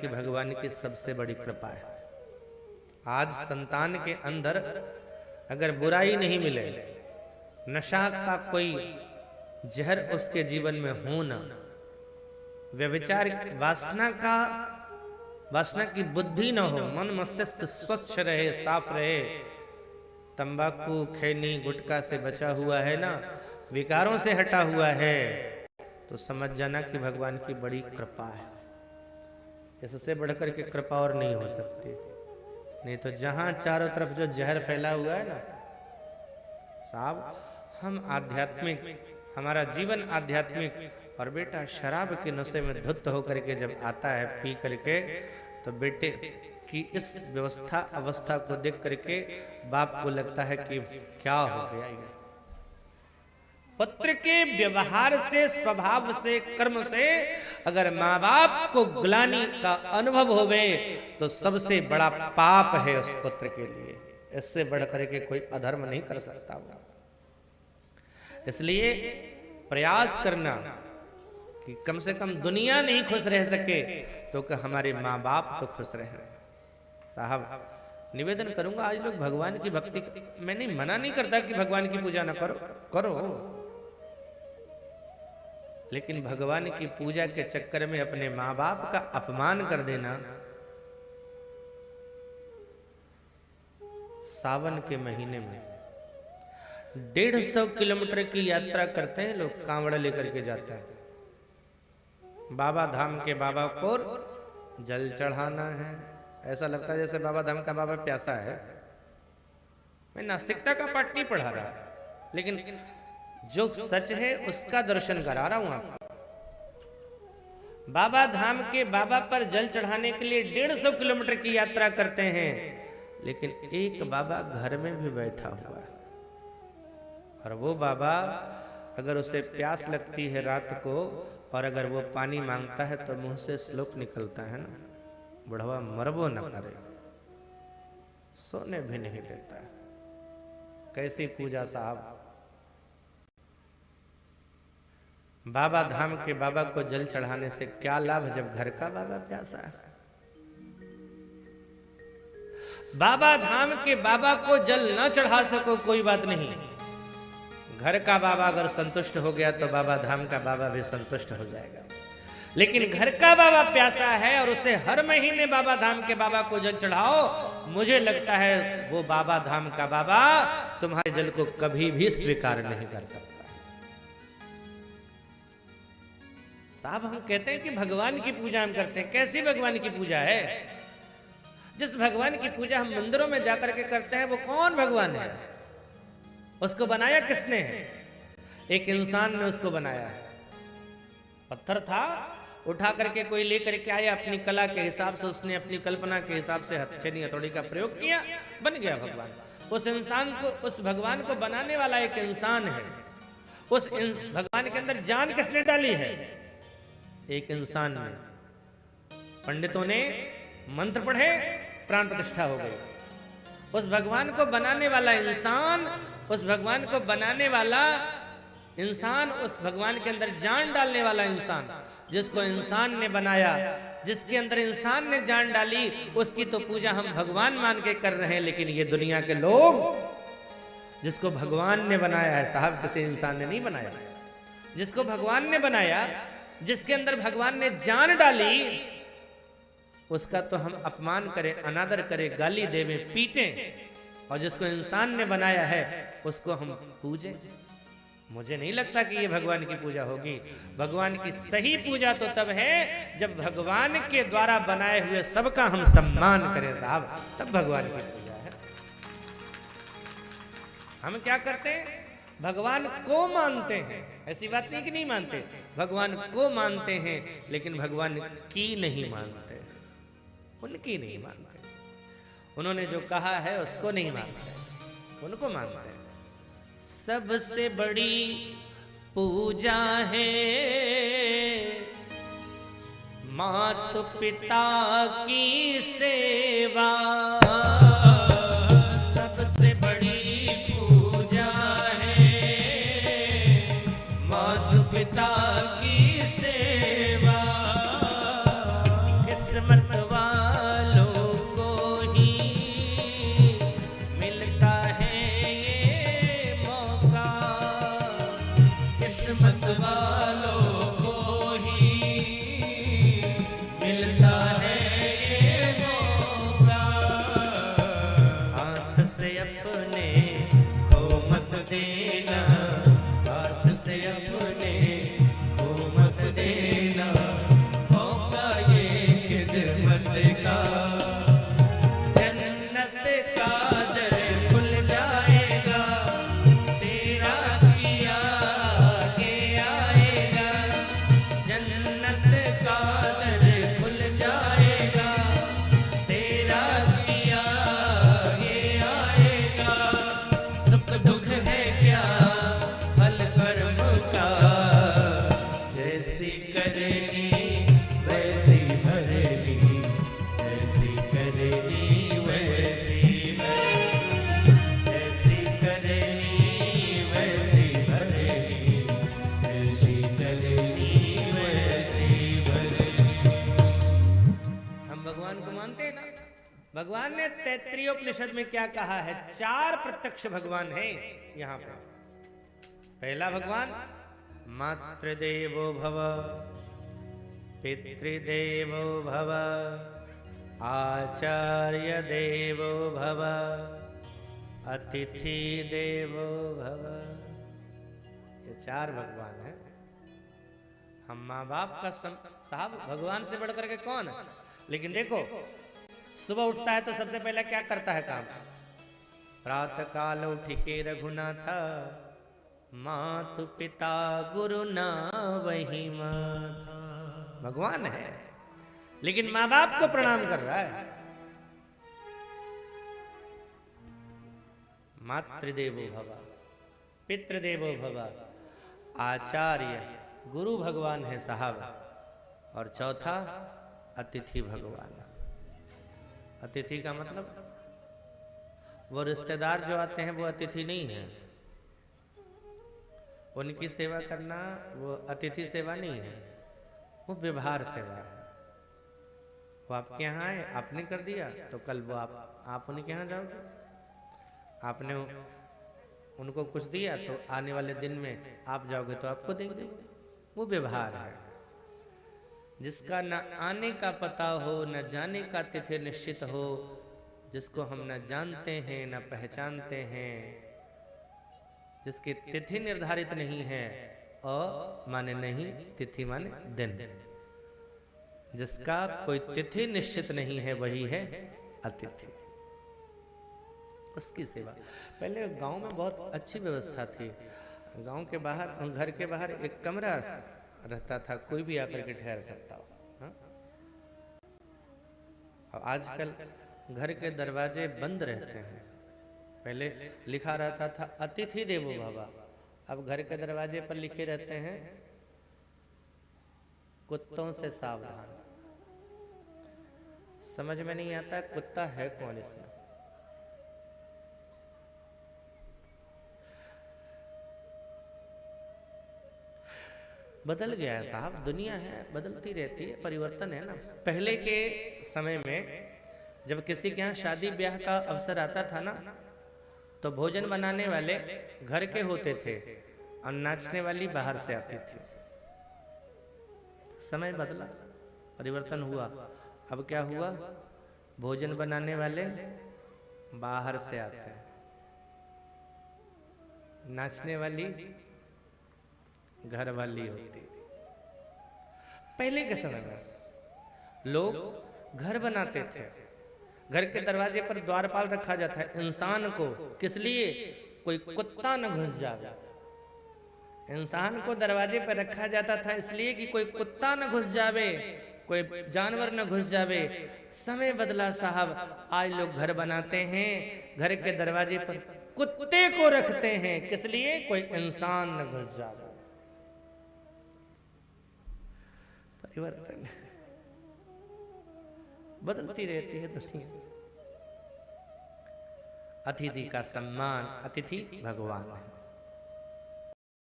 कि भगवान की सबसे बड़ी कृपा है। आज संतान के अंदर अगर बुराई नहीं मिले, नशा का कोई जहर उसके जीवन में हो ना, व्यभिचार वासना की बुद्धि न हो, मन मस्तिष्क स्वच्छ रहे, साफ रहे, तंबाकू खैनी गुटखा से बचा हुआ है ना, विकारों से हटा हुआ है, तो समझ जाना कि भगवान की बड़ी कृपा है। इससे बढ़कर के कृपा और नहीं हो सकती। नहीं तो जहां चारों तरफ जो जहर फैला हुआ है ना साहब, हम आध्यात्मिक, हमारा जीवन आध्यात्मिक, और बेटा शराब के नशे में धुत होकर के जब आता है पी करके, तो बेटे की इस अवस्था को देख करके बाप को लगता है कि क्या हो गया ये। पुत्र के व्यवहार से, स्वभाव से, कर्म से अगर माँ बाप को ग्लानि का अनुभव होवे तो सबसे बड़ा पाप है उस पुत्र के लिए। इससे बढ़कर के कोई अधर्म नहीं कर सकता वो। इसलिए प्रयास करना कि कम से कम दुनिया नहीं खुश रह सके तो कि हमारे माँ बाप तो खुश रहे। साहब निवेदन करूंगा, आज लोग भगवान की भक्ति, मैं नहीं मना नहीं करता कि भगवान की पूजा ना करो, लेकिन भगवान की पूजा के चक्कर में अपने माँ बाप का अपमान कर देना। सावन के महीने में 150 किलोमीटर की यात्रा करते हैं लोग, कांवड़ लेकर के जाते हैं बाबा धाम के बाबा को जल चढ़ाना है। ऐसा लगता है जैसे बाबा धाम का बाबा प्यासा है। मैं नास्तिकता का पाठ नहीं पढ़ा रहा, लेकिन जो सच है उसका दर्शन करा रहा हूं आपको। बाबा धाम के बाबा पर जल चढ़ाने के लिए 150 किलोमीटर की यात्रा करते हैं, लेकिन एक बाबा घर में भी बैठा हुआ है। और वो बाबा अगर उसे प्यास लगती है रात को और अगर वो पानी मांगता है तो मुंह से श्लोक निकलता है ना, बुढ़वा मरबो न करे, सोने भी नहीं देता। कैसी पूजा साहब। बाबा धाम के बाबा को जल चढ़ाने से क्या लाभ जब घर का बाबा प्यासा है। बाबा धाम के बाबा को जल न चढ़ा सको कोई बात नहीं, घर का बाबा अगर संतुष्ट हो गया तो बाबा धाम का बाबा भी संतुष्ट हो जाएगा। लेकिन घर का बाबा प्यासा है और उसे हर महीने बाबा धाम के बाबा को जल चढ़ाओ, मुझे लगता है वो बाबा धाम का बाबा तुम्हारे जल को कभी भी स्वीकार नहीं कर सकता। साहब हम कहते हैं कि भगवान की पूजा हम करते हैं, कैसी भगवान की पूजा है? जिस भगवान की पूजा हम मंदिरों में जाकर के करते हैं वो कौन भगवान है? उसको बनाया किसने है? एक इंसान ने उसको बनाया है। पत्थर था, उठा करके कोई लेकर के आया, अपनी कला के हिसाब से, उसने अपनी कल्पना के हिसाब से हथेली हथौड़ी का प्रयोग किया, बन गया भगवान। उस इंसान को, उस भगवान को बनाने वाला एक इंसान है। उस भगवान के अंदर जान किसने डाली है? एक इंसान ने। पंडितों ने मंत्र पढ़े, प्राण प्रतिष्ठा हो गई। उस भगवान को बनाने वाला इंसान, उस भगवान को बनाने वाला इंसान, उस भगवान के अंदर जान डालने वाला इंसान, जिसको इंसान ने बनाया, जिसके अंदर इंसान ने जान डाली, उसकी तो पूजा हम भगवान मान के कर रहे हैं। लेकिन ये दुनिया के लोग जिसको भगवान ने बनाया है, साहब किसी इंसान ने नहीं बनाया, जिसको भगवान ने बनाया, जिसके अंदर भगवान ने जान डाली, उसका तो हम अपमान करें, अनादर करें, गाली देवें, पीटें, और जिसको इंसान ने बनाया है उसको हम पूजें। मुझे नहीं लगता कि ये भगवान की पूजा होगी। भगवान की सही पूजा तो तब है जब भगवान के द्वारा बनाए हुए सबका हम सम्मान करें साहब, तब भगवान की पूजा है। हम क्या करते हैं? भगवान को मानते हैं, ऐसी बात नहीं कि नहीं मानते, भगवान को मानते हैं, लेकिन भगवान की नहीं मानते, उनकी नहीं मानते। उन्होंने जो कहा है उसको नहीं मानते, उनको मानते हैं। सबसे बड़ी पूजा है माता पिता की सेवा, सबसे बड़ी पूजा है माता पिता की सेवा। किस्मत भगवान को मानते हैं ना। भगवान ने तैत्तिरीयोपनिषद में क्या कहा है? 4 प्रत्यक्ष भगवान हैं यहां पर। पहला भगवान मातृदेवो भव, पितृदेवो भव, आचार्य देवो भव, अतिथि देवो भव। ये 4 भगवान हैं। हम माँ बाप का साहब भगवान से बढ़कर के कौन है? लेकिन देखो, सुबह उठता है तो सबसे पहले क्या करता है काम? प्रातः काल उठ के रघुनाथ, मातु पिता गुरु ना वही माता। भगवान है, लेकिन माँ बाप को प्रणाम कर रहा है। मातृदेवो भव, पितृदेवो भव, आचार्य गुरु भगवान है साहब। और चौथा अतिथि भगवान। अतिथि का मतलब वो रिश्तेदार जो आते हैं वो अतिथि नहीं है। उनकी सेवा करना वो अतिथि सेवा नहीं है, वो व्यवहार सेवा है। वो आपके यहाँ आए, आपने कर दिया तो कल वो आप उनके यहाँ जाओगे। आपने उनको कुछ दिया तो आने वाले दिन में आप जाओगे तो आपको देंगे। वो व्यवहार है। जिसका न आने का पता हो, न जाने का तिथि निश्चित हो, जिसको हम न जानते हैं न पहचानते हैं, जिसकी तिथि निर्धारित नहीं है, माने नहीं, तिथि माने दिन, जिसका कोई तिथि निश्चित नहीं है वही है अतिथि। उसकी सेवा। पहले गांव में बहुत अच्छी व्यवस्था थी। गांव के बाहर, घर के बाहर एक कमरा रहता था, कोई भी आकर के ठहर सकता हो। हाँ? और आजकल घर के दरवाजे बंद रहते हैं। पहले लिखा रहता था अतिथि देवो भव, अब घर के दरवाजे पर लिखे रहते हैं कुत्तों से सावधान। समझ में नहीं आता कुत्ता है कौन इसमें। बदल गया है साहब, दुनिया है, बदलती रहती है, परिवर्तन है ना। पहले के समय में जब किसी के यहाँ शादी ब्याह का अवसर आता था ना, तो भोजन बनाने वाले घर के होते थे और नाचने वाली बाहर से आती थी। समय बदला, परिवर्तन हुआ। अब क्या हुआ? भोजन बनाने वाले बाहर से आते हैं, नाचने वाली घर वाली होती। पहले के समय में लोग घर बनाते थे, घर के दरवाजे पर द्वारपाल रखा जाता है इंसान को। किस लिए? कोई कुत्ता न घुस जाए। इंसान को दरवाजे पर रखा जाता था इसलिए कि कोई कुत्ता न घुस जावे, कोई जानवर न घुस जावे। समय बदला साहब, आज लोग घर बनाते हैं, घर के दरवाजे पर कुत्ते को रखते हैं। किस लिए? कोई इंसान न घुस जावे। परिवर्तन बदलती रहती है दुनिया। अतिथि का सम्मान, अतिथि भगवान है।